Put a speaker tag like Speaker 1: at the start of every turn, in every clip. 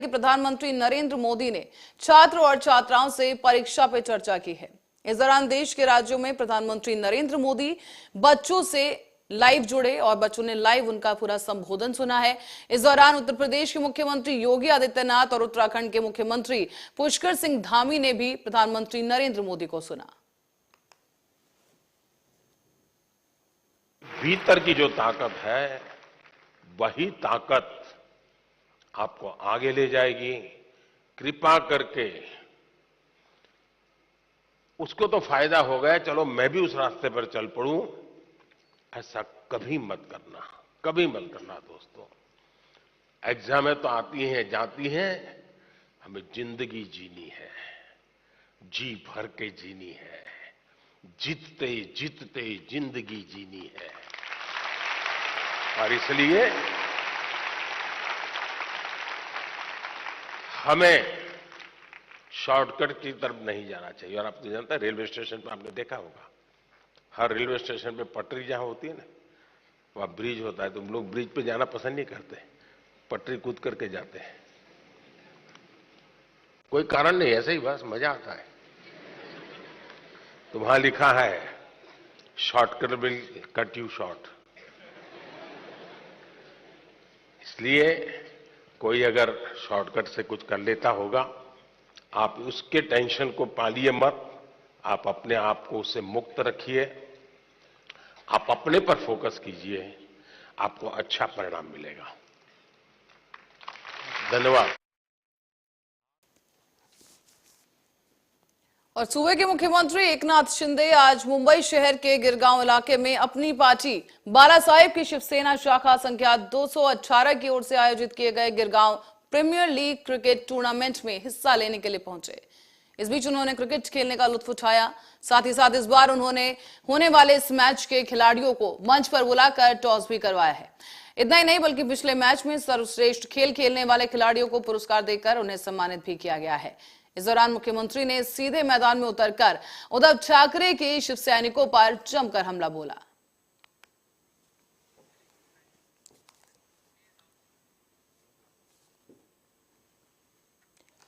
Speaker 1: कि प्रधानमंत्री नरेंद्र मोदी ने छात्र और छात्राओं से परीक्षा पे चर्चा की है। इस दौरान देश के राज्यों में प्रधानमंत्री नरेंद्र मोदी बच्चों से लाइव जुड़े और बच्चों ने लाइव उनका पूरा संबोधन सुना है। इस दौरान उत्तर प्रदेश के मुख्यमंत्री योगी आदित्यनाथ और उत्तराखंड के मुख्यमंत्री पुष्कर सिंह धामी ने भी प्रधानमंत्री नरेंद्र मोदी को सुना।
Speaker 2: भीतर की जो ताकत है वही ताकत आपको आगे ले जाएगी। कृपा करके उसको तो फायदा हो गया, चलो मैं भी उस रास्ते पर चल पड़ूं, ऐसा कभी मत करना, कभी मत करना दोस्तों। एग्जामें तो आती हैं जाती हैं, हमें जिंदगी जीनी है, जी भर के जीनी है, जीतते जीतते जिंदगी जीनी है। और इसलिए हमें शॉर्टकट की तरफ नहीं जाना चाहिए। और आप तो जानते हैं, रेलवे स्टेशन पर आपने देखा होगा, हर रेलवे स्टेशन पे पटरी जहां होती है ना, वहां ब्रिज होता है, तो लोग ब्रिज पे जाना पसंद नहीं करते, पटरी कूद करके जाते हैं। कोई कारण नहीं, ऐसे ही बस मजा आता है। तो वहां लिखा है shortcut will cut you short. इसलिए कोई अगर शॉर्टकट से कुछ कर लेता होगा, आप उसके टेंशन को पालिए मत, आप अपने आप को उससे मुक्त रखिए, आप अपने पर फोकस कीजिए, आपको अच्छा परिणाम मिलेगा। धन्यवाद।
Speaker 1: और सूबे के मुख्यमंत्री एकनाथ शिंदे आज मुंबई शहर के गिरगांव इलाके में अपनी पार्टी बालासाहेब की शिवसेना शाखा संख्या 218 की ओर से आयोजित किए गए Girgaon premier league cricket tournament में हिस्सा लेने के लिए पहुंचे। इस बीच उन्होंने क्रिकेट खेलने का लुत्फ उठाया। साथ ही साथ इस बार उन्होंने होने वाले इस मैच के खिलाड़ियों को मंच पर बुलाकर टॉस भी करवाया है। इतना ही नहीं बल्कि पिछले मैच में सर्वश्रेष्ठ खेल खेलने वाले खिलाड़ियों को पुरस्कार देकर उन्हें सम्मानित भी किया गया है। इस दौरान मुख्यमंत्री ने सीधे मैदान में उतरकर उद्धव ठाकरे के शिव सैनिकों पर जमकर हमला बोला।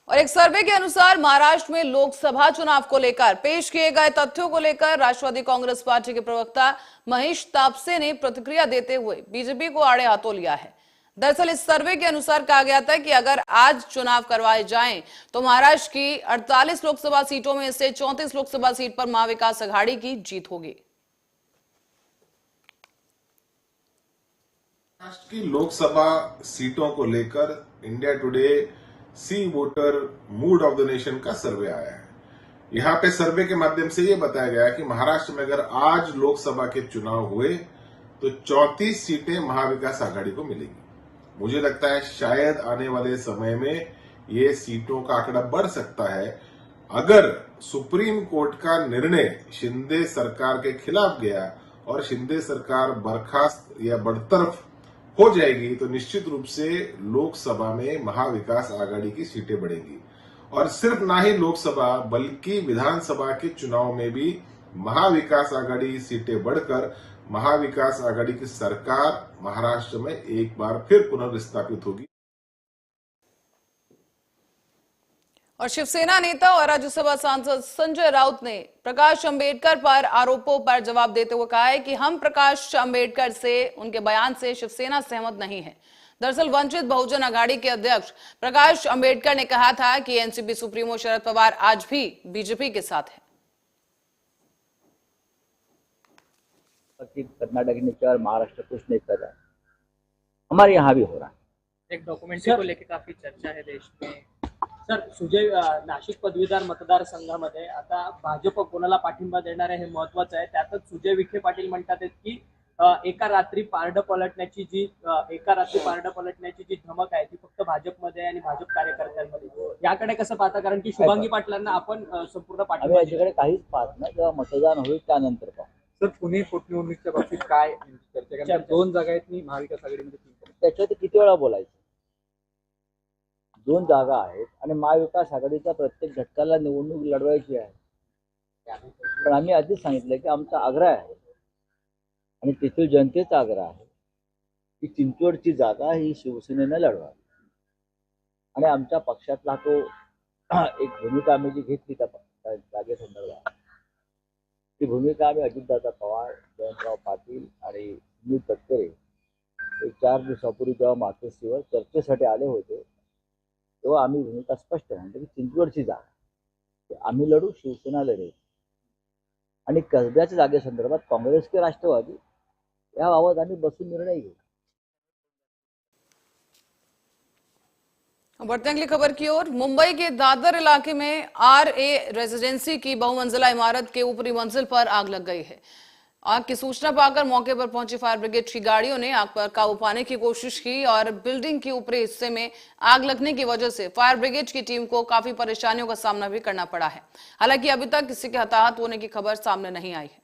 Speaker 1: और एक सर्वे के अनुसार महाराष्ट्र में लोकसभा चुनाव को लेकर पेश किए गए तथ्यों को लेकर राष्ट्रवादी कांग्रेस पार्टी के प्रवक्ता महेश तापसे ने प्रतिक्रिया देते हुए बीजेपी को आड़े हाथों लिया है। दरअसल इस सर्वे के अनुसार कहा गया था कि अगर आज चुनाव करवाए जाएं तो महाराष्ट्र की 48 लोकसभा सीटों में से 34 लोकसभा सीट पर महाविकास अघाड़ी की जीत होगी।
Speaker 3: महाराष्ट्र की लोकसभा सीटों को लेकर India Today C voter mood of the nation का सर्वे आया है। यहाँ पे सर्वे के माध्यम से ये बताया गया है कि महाराष्ट्र में अगर आज लोकसभा के चुनाव हुए तो 34 सीटें महाविकास आघाड़ी को मिलेंगी। मुझे लगता है शायद आने वाले समय में ये सीटों का आंकड़ा बढ़ सकता है। अगर सुप्रीम कोर्ट का निर्णय शिंदे सरकार के खिलाफ गया और शिंदे सरकार बर्खास्त या बरतरफ हो जाएगी तो निश्चित रूप से लोकसभा में महाविकास आघाड़ी की सीटें बढ़ेंगी। और सिर्फ ना ही लोकसभा बल्कि विधानसभा के चुनाव में भी महाविकास आघाड़ी सीटें बढ़कर महाविकास आघाड़ी की सरकार महाराष्ट्र में एक बार फिर पुनर्स्थापित होगी।
Speaker 1: और शिवसेना नेता और राज्यसभा सांसद संजय राउत ने प्रकाश अंबेडकर पर आरोपों पर जवाब देते हुए कहा है कि हम प्रकाश अंबेडकर से उनके बयान से शिवसेना सहमत नहीं है। दरअसल वंचित बहुजन अघाड़ी के अध्यक्ष प्रकाश अंबेडकर ने कहा था कि एनसीपी सुप्रीमो शरद पवार आज भी बीजेपी के साथ है।
Speaker 4: कर्नाटक ने किया और महाराष्ट्र कुछ नहीं कर रहा है, हमारे यहाँ भी हो रहा है।
Speaker 5: एक डॉक्युमेंटरी को लेकर काफी चर्चा है देश में। सर, सुजय नाशिक पदवीधर मतदारसंघामध्ये आता भाजप कोणाला पाठिंबा देणार आहे हे महत्वाचं आहे। त्यातच सुजय विखे पाटील म्हणतात की एका रात्री पारडं पलटण्याची जी धमक आहे ती फक्त भाजपमध्ये आहे आणि भाजप कार्यकर्त्यांमध्ये। याकडे कसं पाहता, कारण की शुभांगी पाटलांना आपण संपूर्ण पाठिंबा
Speaker 4: याच्याकडे काहीच पाहत नाही, जेव्हा मतदान होईल त्यानंतर पाहू।
Speaker 5: सर, पुणे पोटनिवडणुकीच्या बाबतीत काय चर्चा करणार? 2 जागा आहेत मी महाविकास आघाडीमध्ये,
Speaker 4: त्याच्यात किती वेळा बोलायचं? 2 जागा आहेत आणि महाविकास आघाडीच्या प्रत्येक घटकाला निवडणूक लढवायची आहे। पण आम्ही आधीच सांगितलं की आमचा आग्रह आहे आणि तेथील जनतेचा आग्रह आहे की चिंचवडची जागा ही शिवसेनेने लढवावी। आणि आमच्या पक्षातला तो एक भूमिका आम्ही जी घेतली त्या जागेसंदर्भात, ती भूमिका आम्ही अजितदादा पवार, जयंतराव पाटील आणि सुनील तटकरे एक 4 दिवसापूर्वी जेव्हा मातोश्रीवर चर्चेसाठी आले होते तेव्हा आम्ही भूमिका स्पष्ट म्हणतो की चिंचवडची जागा आम्ही लढू, शिवसेना लढेल. आणि कसब्याच्या जागेसंदर्भात काँग्रेस की राष्ट्रवादी याबाबत आम्ही बसून निर्णय घेऊ.
Speaker 1: बढ़ते हैं अगली खबर की ओर। मुंबई के दादर इलाके में RA रेजिडेंसी की बहुमंजिला इमारत के ऊपरी मंजिल पर आग लग गई है। आग की सूचना पाकर मौके पर पहुंची फायर ब्रिगेड की गाड़ियों ने आग पर काबू पाने की कोशिश की और बिल्डिंग के ऊपरी हिस्से में आग लगने की वजह से फायर ब्रिगेड की टीम को काफी परेशानियों का सामना भी करना पड़ा है। हालांकि अभी तक किसी के हताहत होने की खबर सामने नहीं आई है।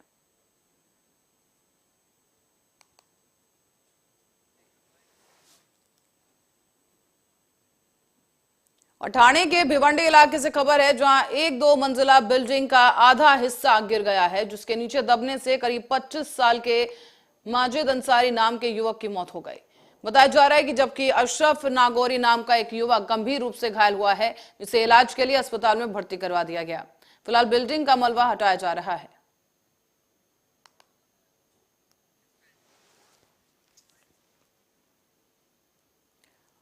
Speaker 1: और ठाणे के भिवंडी इलाके से खबर है, जहां 1-2 मंजिला बिल्डिंग का आधा हिस्सा गिर गया है, जिसके नीचे दबने से करीब 25 साल के माजिद अंसारी नाम के युवक की मौत हो गई। बताया जा रहा है कि जबकि अशरफ नागौरी नाम का एक युवक गंभीर रूप से घायल हुआ है, जिसे इलाज के लिए अस्पताल में भर्ती करवा दिया गया। फिलहाल बिल्डिंग का मलबा हटाया जा रहा है।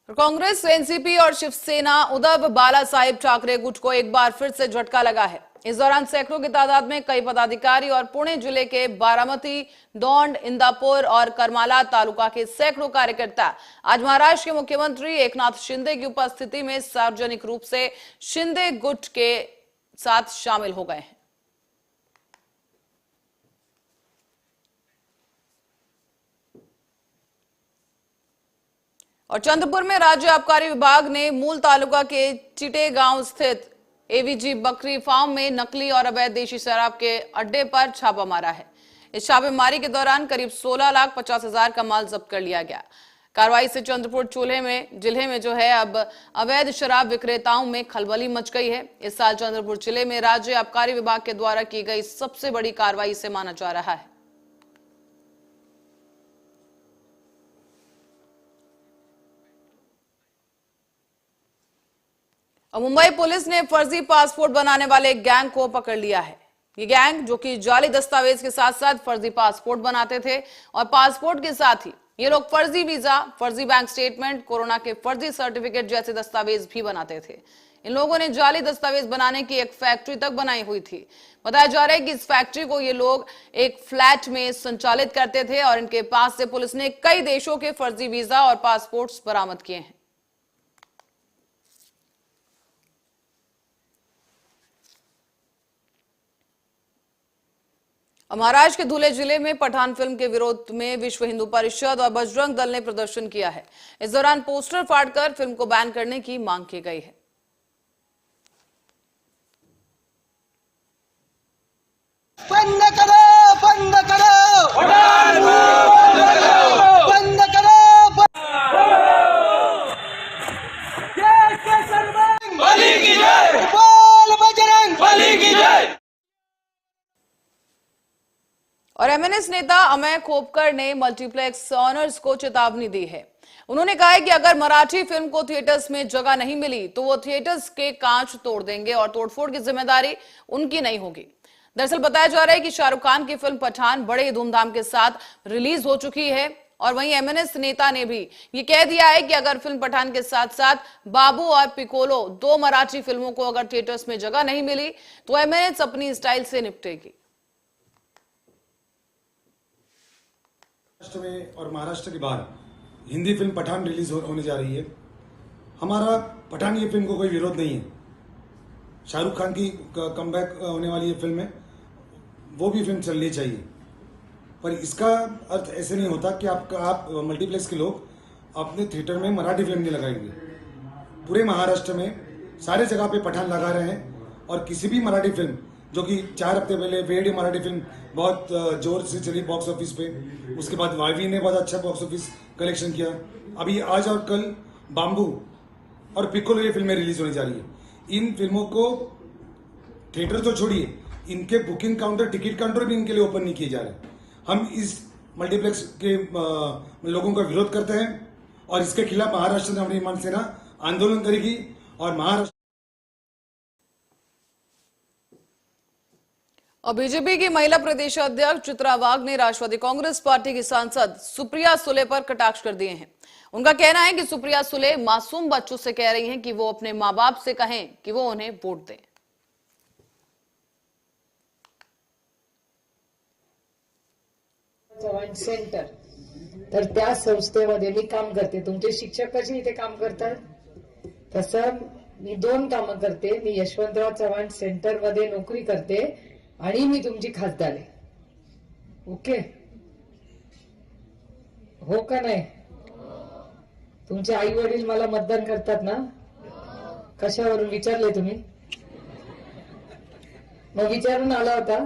Speaker 1: कांग्रेस, एनसीपी और शिवसेना उद्धव बाला साहेब ठाकरे गुट को एक बार फिर से झटका लगा है। इस दौरान सैकड़ों की तादाद में कई पदाधिकारी और पुणे जिले के बारामती, दौंड, इंदापुर और करमाला तालुका के सैकड़ों कार्यकर्ता आज महाराष्ट्र के मुख्यमंत्री एकनाथ शिंदे की उपस्थिति में सार्वजनिक रूप से शिंदे गुट के साथ शामिल हो गए हैं। और चंद्रपुर में राज्य आबकारी विभाग ने मूल तालुका के चिटे गांव स्थित एवीजी बकरी फार्म में नकली और अवैध देशी शराब के अड्डे पर छापा मारा है। इस छापेमारी के दौरान करीब 16,50,000 का माल जब्त कर लिया गया। कार्रवाई से चंद्रपुर जिले में जो है अब अवैध शराब विक्रेताओं में खलबली मच गई है। इस साल चंद्रपुर जिले में राज्य आबकारी विभाग के द्वारा की गई सबसे बड़ी कार्रवाई से माना जा रहा है। और मुंबई पुलिस ने फर्जी पासपोर्ट बनाने वाले एक गैंग को पकड़ लिया है। ये गैंग जो कि जाली दस्तावेज के साथ साथ फर्जी पासपोर्ट बनाते थे और पासपोर्ट के साथ ही ये लोग फर्जी वीजा, फर्जी बैंक स्टेटमेंट, कोरोना के फर्जी सर्टिफिकेट जैसे दस्तावेज भी बनाते थे। इन लोगों ने जाली दस्तावेज बनाने की एक फैक्ट्री तक बनाई हुई थी। बताया जा रहा है कि इस फैक्ट्री को ये लोग एक फ्लैट में संचालित करते थे और इनके पास से पुलिस ने कई देशों के फर्जी वीजा और पासपोर्ट्स बरामद किए हैं। महाराष्ट्र के धुले जिले में पठान फिल्म के विरोध में विश्व हिंदू परिषद और बजरंग दल ने प्रदर्शन किया है। इस दौरान पोस्टर फाड़कर फिल्म को बैन करने की मांग की गई है।
Speaker 6: बंद करो, बंद करो, बंद करो, बली की जय, बोल बजरंग बली की जय।
Speaker 1: और एमएनएस नेता अमय खोपकर ने मल्टीप्लेक्स ऑनर्स को चेतावनी दी है। उन्होंने कहा है कि अगर मराठी फिल्म को थिएटर्स में जगह नहीं मिली तो वो थिएटर्स के कांच तोड़ देंगे और तोड़फोड़ की जिम्मेदारी उनकी नहीं होगी। दरअसल बताया जा रहा है कि शाहरुख खान की फिल्म पठान बड़े धूमधाम के साथ रिलीज हो चुकी है और वहीं एमएनएस नेता ने भी ये कह दिया है कि अगर फिल्म पठान के साथ साथ बाबू और पिकोलो 2 मराठी फिल्मों को अगर थिएटर्स में जगह नहीं मिली तो एमएनएस अपनी स्टाइल से निपटेगी।
Speaker 7: महाराष्ट्र में और महाराष्ट्र के बाहर हिंदी फिल्म पठान रिलीज होने जा रही है। हमारा पठान ये फिल्म को कोई विरोध नहीं है। शाहरुख खान की कमबैक होने वाली ये फिल्म है, वो भी फिल्म चलनी चाहिए। पर इसका अर्थ ऐसे नहीं होता कि आप मल्टीप्लेक्स के लोग अपने थिएटर में मराठी फिल्म नहीं लगाएंगे। पूरे महाराष्ट्र में सारे जगह पे पठान लगा रहे हैं और किसी भी मराठी फिल्म जो कि 4 हफ्ते पहले वेडी मराठी फिल्म बहुत जोर से चली बॉक्स ऑफिस पे, उसके बाद वाईवी ने बहुत अच्छा बॉक्स ऑफिस कलेक्शन किया। अभी आज और कल बाम्बू और पिकोलो ये फिल्में रिलीज होने जा रही है। इन फिल्मों को थिएटर तो छोड़िए, इनके बुकिंग काउंटर, टिकट काउंटर भी इनके लिए ओपन नहीं किए जा रहे। हम इस मल्टीप्लेक्स के लोगों का विरोध करते हैं और इसके खिलाफ महाराष्ट्र नवनिर्माण सेना आंदोलन करेगी और महाराष्ट्र।
Speaker 1: और बीजेपी की महिला प्रदेश अध्यक्ष चित्रा वाघ ने राष्ट्रवादी कांग्रेस पार्टी की सांसद सुप्रिया सुले पर कटाक्ष कर दिए हैं। उनका कहना है कि सुप्रिया सुले मासूम बच्चों से कह रही हैं कि वो अपने मां बाप से कहें कि वो उन्हें वोट दें।
Speaker 8: चव्हाण सेंटर तर त्या संस्थेमध्ये मी काम करते। तुमचे शिक्षक कसे इथे काम करतात तसं मी 2 कामं करते। मी यशवंतराव चव्हाण सेंटर मध्ये नोकरी करते आणि मी तुमची खासदार आहे। ओके हो का नाही? तुमचे आई वडील मला मतदान करतात ना? कशावरून विचारले तुम्ही? मग विचारून आला होता?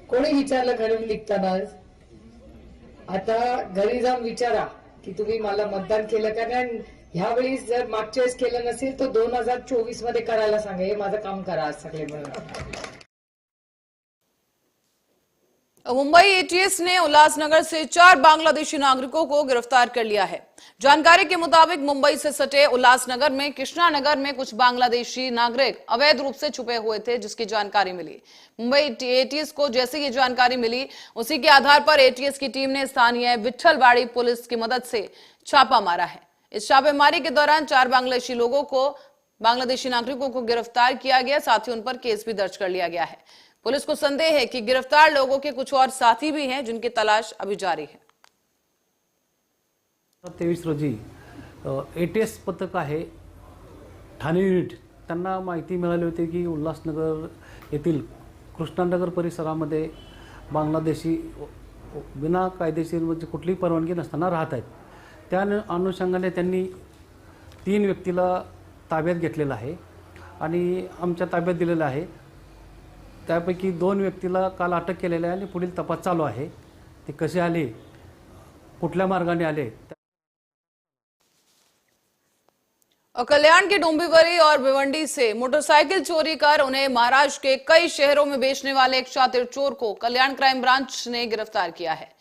Speaker 8: कोणी विचारलं घरून निघताना? आता घरी जाऊन विचारा की तुम्ही मला मतदान केलं का नाही। ह्यावेळी जर मागच्या वेळेस केलं नसेल तर 2024 मध्ये करायला सांगा। हे माझं काम करा आज सगळे मिळून।
Speaker 1: मुंबई एटीएस ने उल्लासनगर से 4 बांग्लादेशी नागरिकों को गिरफ्तार कर लिया है। जानकारी के मुताबिक मुंबई से सटे उल्लासनगर में कृष्णा नगर में कुछ बांग्लादेशी नागरिक अवैध रूप से छुपे हुए थे, जिसकी जानकारी मिली। मुंबई एटीएस को जैसे ये जानकारी मिली, उसी के आधार पर एटीएस की टीम ने स्थानीय विट्ठलवाड़ी पुलिस की मदद से छापा मारा है। इस छापेमारी के दौरान 4 बांग्लादेशी नागरिकों को गिरफ्तार किया गया, साथ ही उन पर केस भी दर्ज कर लिया गया है। पुलिस को संदेह है कि गिरफ्तार लोगों के कुछ और साथी भी हैं, जिनकी तलाश अभी जारी है।
Speaker 9: 23 रोजी एटीएस पथक आहे ठाणे युनिट त्यांना माहिती मिळाली होती की उल्हासनगर येथील कृष्णानगर परिसरामध्ये बांग्लादेशी बिना कायदेशीर म्हणजे कुठलीही परवानगी नसताना राहत आहेत। त्या अनुषंगाने त्यांनी 3 व्यक्तीला ताब्यात घेतलेला आहे आणि आमच्या ताब्यात दिलेला आहे। त्यापैकी 2 व्यक्तीला काल अटक केलेली आहे आणि पुढील तपास चालू आहे। ते कसे आले, कुठल्या मार्गाने आले।
Speaker 1: और कल्याण के डोंबिवली और भिवंडी से मोटरसाइकिल चोरी कर उन्हें महाराष्ट्र के कई शहरों में बेचने वाले एक शातिर चोर को कल्याण क्राइम ब्रांच ने गिरफ्तार किया है।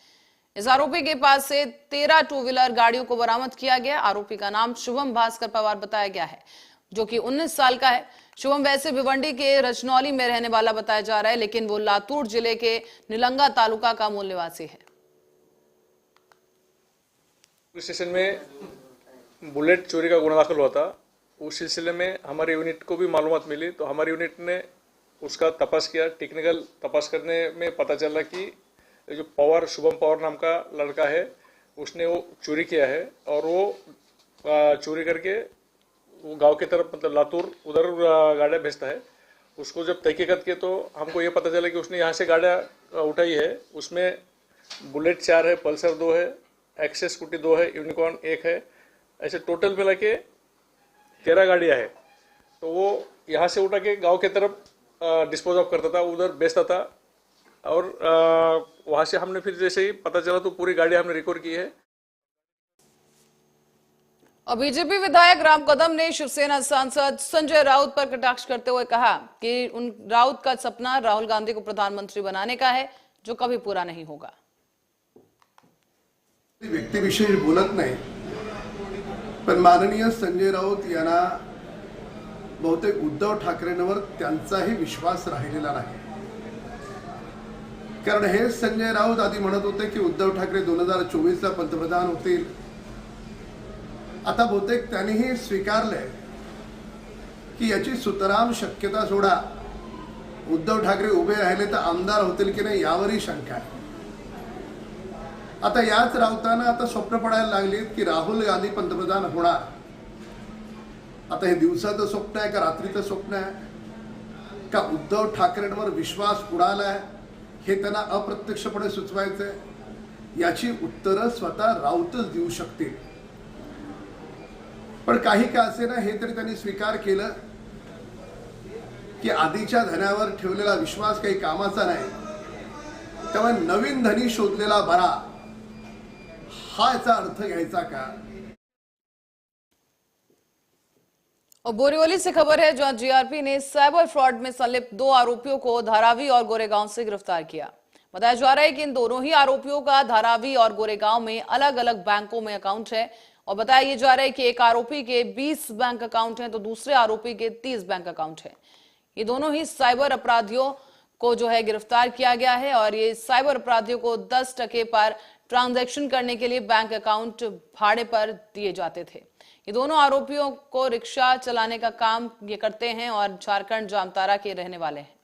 Speaker 1: इस आरोपी के पास से 13 टू व्हीलर गाड़ियों को बरामद किया गया। आरोपी का नाम शुभम भास्कर पवार बताया गया है, जो कि 19 साल का है। शुभम वैसे भिवंडी के रजनौली में रहने वाला बताया जा रहा है, लेकिन वो लातूर जिले के निलंगा तालुका का मूल निवासी है।
Speaker 10: पुलिस स्टेशन में बुलेट चोरी का गुना दाखिल हुआ था। उस सिलसिले में हमारी यूनिट को भी मालूमात मिली, तो हमारी यूनिट ने उसका तपास किया। टेक्निकल तपास करने में पता चला कि जो पवार, शुभम पवार नाम का लड़का है, उसने वो चोरी किया है और वो चोरी करके वो गांव की तरफ, मतलब लातूर, उधर गाड़ियाँ भेजता है। उसको जब तहकीकात किए तो हमको ये पता चला कि उसने यहाँ से गाड़ियाँ उठाई है। उसमें बुलेट 4 है, पल्सर 2 है, एक्सेस स्कूटी 2 है, यूनिकॉर्न 1 है। ऐसे टोटल मिला के 13 गाड़ियाँ है। तो वो यहाँ से उठा के गांव की तरफ डिस्पोज ऑफ करता था, उधर बेचता था। और वहाँ से हमने फिर जैसे ही पता चला तो पूरी गाड़ियाँ हमने रिकवर की है।
Speaker 1: और बीजेपी विधायक राम कदम ने शिवसेना सांसद संजय राउत पर कटाक्ष करते हुए कहा कि उन राउत का सपना राहुल गांधी को प्रधानमंत्री बनाने का है, जो कभी पूरा नहीं होगा।
Speaker 11: व्यक्तिविषयी बोलत नाही, पण माननीय संजय राऊत यांना बहुतेक उद्धव ठाकरेंवर त्यांचाही विश्वास राहिलेला नाही। कारण हे संजय राऊत आधी म्हणत होते की उद्धव ठाकरे 2024 ला पंतप्रधान होतील। आता बहुतेक त्यांनीही स्वीकारले की याची सुतराम शक्यता सोडा, उद्धव ठाकरे उभे राहिले तर आमदार होतील की नाही यावरही शंका आहे। आता याच राऊतांना आता स्वप्न पडायला लागले की राहुल गांधी पंतप्रधान होणार। आता हे दिवसाचं स्वप्न आहे का रात्रीचं स्वप्न आहे का उद्धव ठाकरेंवर विश्वास उडालाय हे त्यांना अप्रत्यक्षपणे सुचवायचंय। याची उत्तरं स्वतः राऊतच देऊ शकतील। पण काही का असेना हे तरी त्यांनी स्वीकार केलं की आधीच्या धन्यावर ठेवलेला विश्वास काही कामाचा नाही, त्यामुळे नवीन धनी शोधलेला बरा, हा याचा अर्थ घ्यायचा का।
Speaker 1: और बोरीवली से खबर है, जहां जीआरपी ने साइबर फ्रॉड में संलिप्त 2 आरोपियों को धारावी और गोरेगांव से गिरफ्तार किया। बताया जा रहा है कि इन दोनों ही आरोपियों का धारावी और गोरेगांव में अलग अलग बैंकों में अकाउंट है। और बताया जा रहा है कि एक आरोपी के 20 बैंक अकाउंट हैं तो दूसरे आरोपी के 30 बैंक अकाउंट हैं। ये दोनों ही साइबर अपराधियों को जो है गिरफ्तार किया गया है और ये साइबर अपराधियों को 10% पर ट्रांजैक्शन करने के लिए बैंक अकाउंट भाड़े पर दिए जाते थे। ये दोनों आरोपियों को रिक्शा चलाने का काम ये करते हैं और झारखंड जामताड़ा के रहने वाले हैं।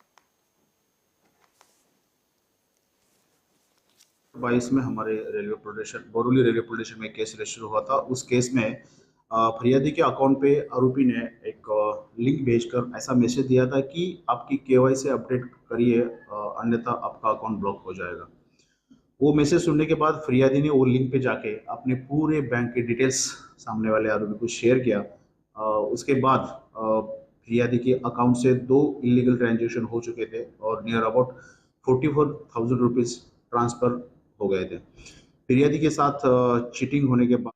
Speaker 12: 22 में हमारे railway police station Borivali railway police station में केस रजिस्टर हुआ था। उस केस में फरियादी के अकाउंट पे आरोपी ने एक लिंक भेजकर ऐसा मैसेज दिया था कि आपकी केवाईसी अपडेट करिए, अन्यथा आपका अकाउंट ब्लॉक हो जाएगा। वो मैसेज सुनने के बाद फरियादी ने वो लिंक पे जाके अपने पूरे बैंक के डिटेल्स सामने वाले आरोपी को शेयर किया। उसके बाद फरियादी के अकाउंट से 2 इलीगल ट्रांजेक्शन हो चुके थे और नियर अबाउट 44,000 रुपीज़ ट्रांसफर हो गए थे। फरियादी के साथ चीटिंग होने के बाद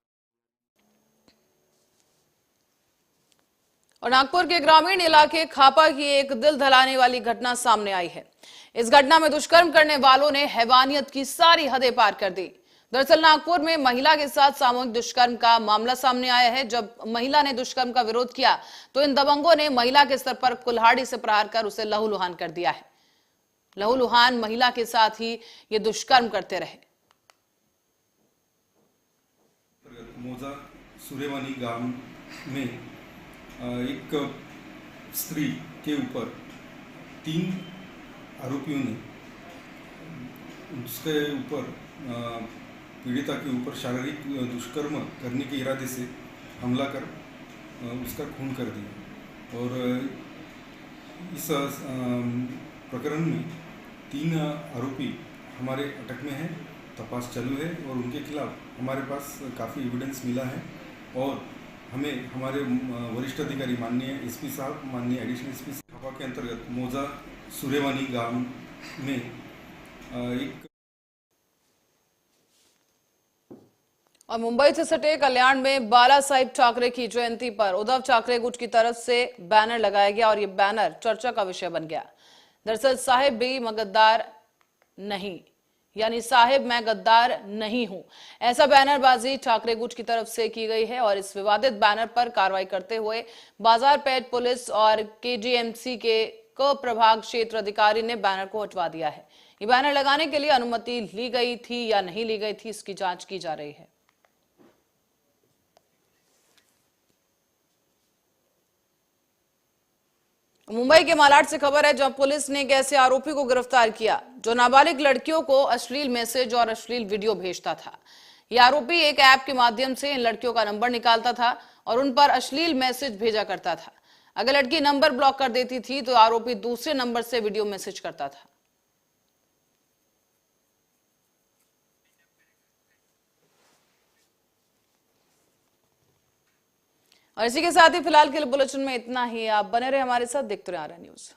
Speaker 1: और नागपुर के ग्रामीण इलाके खापा की एक दिल दहलाने वाली घटना सामने आई है। इस घटना में दुष्कर्म करने वालों ने हैवानियत की सारी हदें पार कर दी। दरअसल नागपुर में महिला के साथ सामूहिक दुष्कर्म का मामला सामने आया है। जब महिला ने दुष्कर्म का विरोध किया तो इन दबंगों ने महिला के सर पर कुल्हाड़ी से प्रहार कर उसे लहूलुहान कर दिया है। लहूलुहान महिला के साथ ही ये दुष्कर्म करते रहे।
Speaker 13: मोजा सुरेवानी गांव में एक स्त्री के ऊपर 3 आरोपियों ने उसके ऊपर पीड़िता के ऊपर शारीरिक दुष्कर्म करने के इरादे से हमला कर उसका खून कर दिया। और इस प्रकरण में 3 आरोपी हमारे अटक में हैं, तपास चालू है और उनके खिलाफ हमारे पास काफ़ी एविडेंस मिला है और हमें हमारे वरिष्ठ अधिकारी माननीय एसपी साहब, माननीय एडिशनल एसपी खापा के अंतर्गत मोजा सुरेवानी गांव में एक
Speaker 1: और मुंबई से सटे कल्याण में बाला साहिब ठाकरे की जयंती पर उद्धव ठाकरे गुट की तरफ से बैनर लगाया गया और ये बैनर चर्चा का विषय बन गया। दरअसल साहिब भी गद्दार नहीं, यानी साहिब मैं गद्दार नहीं हूं, ऐसा बैनरबाजी ठाकरे गुट की तरफ से की गई है। और इस विवादित बैनर पर कार्रवाई करते हुए बाजारपेट पुलिस और केजीएमसी के क प्रभाग क्षेत्र अधिकारी ने बैनर को हटवा दिया है। ये बैनर लगाने के लिए अनुमति ली गई थी या नहीं ली गई थी, इसकी जांच की जा रही है। मुंबई के मालाड से खबर है जहां पुलिस ने एक ऐसे आरोपी को गिरफ्तार किया जो नाबालिग लड़कियों को अश्लील मैसेज और अश्लील वीडियो भेजता था। यह आरोपी एक ऐप के माध्यम से इन लड़कियों का नंबर निकालता था और उन पर अश्लील मैसेज भेजा करता था। अगर लड़की नंबर ब्लॉक कर देती थी तो आरोपी दूसरे नंबर से वीडियो मैसेज करता था। और इसी के साथ ही फिलहाल के लिए बुलेटिन में इतना ही। आप बने रहे हमारे साथ, देखते रहे आरएन न्यूज।